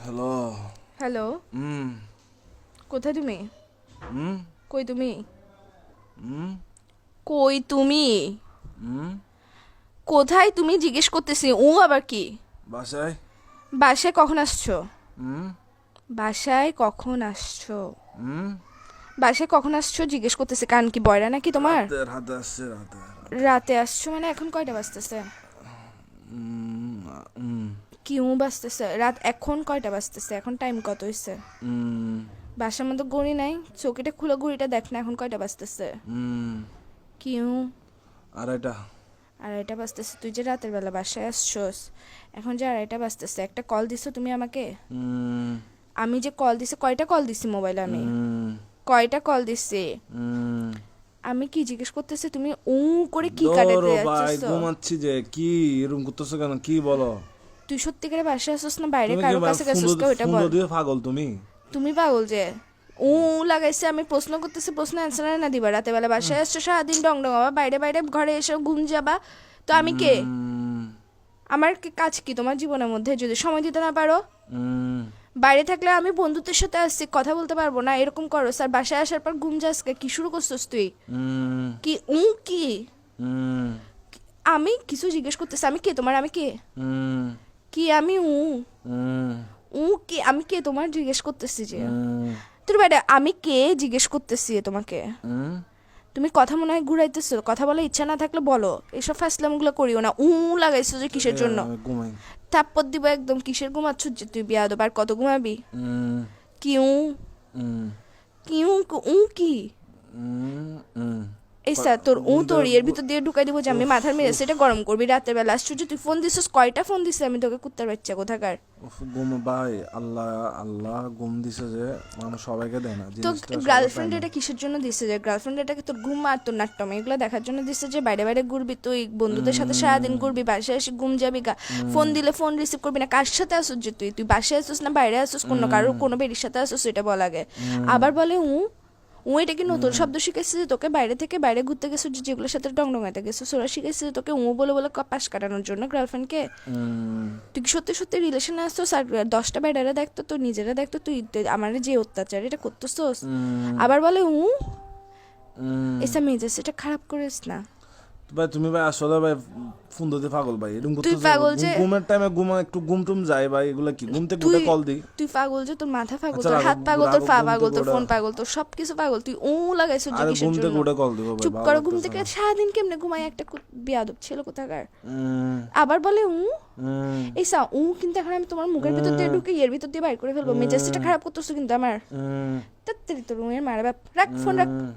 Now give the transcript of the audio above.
Hello. Hello, হুম। কোথায় তুমি? হুম। কই তুমি? হুম। কই তুমি? হুম। কোথায় তুমি জিজ্ঞেস করতেছি। আবার কি? বাসায়। বাসায় কখন আসছো? হুম। বাসায় কখন আসছো? হুম। বাসায় কখন আসছো জিজ্ঞেস করতেছি। কান কি বয়রা নাকি তোমার? রাতে রাতে আসছে রাতে। রাতে আসছো মানে এখন কয়টা বাজতেছে? হুম। হুম। কি বাজতেছে? রাত এখন কয়টা বাজতেছে? এখন টাইম কত হইছে? হুম। বাসার মধ্যে ঘড়ি নাই? চোখেটা খুলে ঘড়িটা দেখ না এখন কয়টা বাজতেছে? হুম। কি আড়াইটা। আড়াইটা বাজতেছে? তুই যে রাতের বেলা বাসায় আসছোস, এখন যে আড়াইটা বাজতেছে, একটা কল দিছো তুমি আমাকে? হুম। আমি যে কল দিছি, কয়টা কল দিছি মোবাইলে আমি? হুম। কয়টা কল দিছি? হুম। আমি কি জিজ্ঞেস করতেছি, তুমি করে কি কাটাতে দৌড়ো ভাই, যাচ্ছিস? ঘুমাচ্ছি যে। কি এরকম করতেছো কেন? কি বলো? তুই সত্যিকারে বাসায় আসছিস না বাইরে তুমি কি কারো ভাই কাছে গেছিস? ওইটা ফুndo বল। দিয়ে পাগল তুমি? তুমি পাগল যে লাগাইছে, আমি প্রশ্ন করতেছি, প্রশ্ন অ্যান্সার না দিবা? রাতে বেলা বাসায় আসছো, সারাদিন ডং ডং আবার বাইরে বাইরে ঘরে এসে ঘুম যাবা, তো আমি কে? হুম। আমার কাজ কি তোমার জীবনের মধ্যে যদি সময় দিতে না পারো? হুম। বাইরে থাকলে আমি বন্ধুত্বের সাথে আসছি, কথা বলতে পারবো না এরকম করো স্যার? বাসায় আসার পর ঘুম যাস কি শুরু করছিস তুই? হুম। কি কি? হুম। আমি কিছু জিজ্ঞেস করতেছি, আমি কে তোমার? আমি কে? হুম। কি আমি হুম। কি? আমি কে তোমার জিজ্ঞেস করতেছি যে? হুম। তোর বাইরে আমি কে জিজ্ঞেস করতেছি তোমাকে? হুম। তুমি কথা মনে হয় ঘুরাইতেছো, কথা বলার ইচ্ছা না থাকলে বলো, এসব ফাসলামগুলো করিও না। লাগাইছো যে কিসের জন্য? ঘুমাই। থাপ্পড় দিব একদম। কিসের ঘুমাচ্ছ যে তুই? বিয়াদব, আর কত ঘুমাবি? হুম। কি হুম। কি কি? হুম। হুম। এই স্যার তোর ঘুমতে তোর এর ভিতর দিয়ে ঢুকাই দিব যে আমি উফ, মাথার মেরে উফ, সেটা গরম করবি রাতের বেলা? আশ্চর্য, তুই ফোন দিছিস? কয়টা ফোন দিছিস আমি তোকে, কুত্তার বাচ্চা কোথাকার? উফ, ঘুম ভাই। আল্লাহ আল্লাহ ঘুম দিছে যে মানুষ সবাইকে দেয় না তো জিনিসটা, সবাই পায় গার্লফ্রেন্ড না। এটা কিসের জন্য দিছে? যে গার্লফ্রেন্ড এটাকে তোর ঘুম আর তোর নাট্যম এগুলো দেখার জন্য দিছে যে বাইরে বাইরে ঘুরবি তুই, বন্ধুদের সাথে সারাদিন ঘুরবি, বাসায় এসে ঘুম যাবি গা, ফোন দিলে ফোন রিসিভ করবি না। কার সাথে আসুস যে তুই? তুই বাসায় আসুস না বাইরে আসুস? কোনো বেরির সাথে আসুস? এটা বল আগে। আবার বলে এটা কি নতুন শব্দ শিখেছিস যে তোকে? বাইরে থেকে বাইরে ঘুরতে গেছো, যেগুলোর সাথে ডং ডঙাতে গেছো ওরা শিখেছিস যে তোকে বলে বলে পাশ কাটানোর জন্য গার্লফ্রেন্ডকে? তুই কি সত্যি সত্যি রিলেশনে আসছোস? আর 10টা বেডারা দেখতো, তো নিজেরা দেখতো তুই আমার যে অত্যাচার এটা করতেছোস। আবার বলে এসা মেজাজ এটা খারাপ করিস না। ভাই তুমি ভাই আসলে ভাই ফুন্দতে পাগল ভাই, এরকম তুই করতেছে। পাগল যে ঘুমের টাইমে একটু ঘুম টুম যায় ভাই, এগুলা কি? ঘুম থেকে তুই উঠে কল দিই। তুই পাগল যে তোর মাথা পাগল, আচ্ছা তোর রাখো, হাত পাগল, তোর রাখো, পা ঘুম পাগল, থেকে তোর ওঠে। ফোন পাগল, তোর সবকিছু পাগল। তুই লাগাইছো যে আরে কিসের ঘুম জন্য? থেকে উঠে কল দিব ভাই, চুপ ভালো করো, ঘুম লাগতেছে থেকে না। সারাদিন কেমনে ঘুমাই একটা বিয়াদব ছেলে কোথাকার। উম, আবার বলে উম, এই সা কিন্তু এখন আমি তোমার মুখের ভিতর দিয়ে ঢুকে এর ভিতর দিয়ে বাইর করে ফেলবো। মেজাজটা খারাপ করতেছো কিন্তু আমার। উম, তাড়াতাড়ি তোর রুমের মারা বাপ, রাখ ফোন রাখ। উম।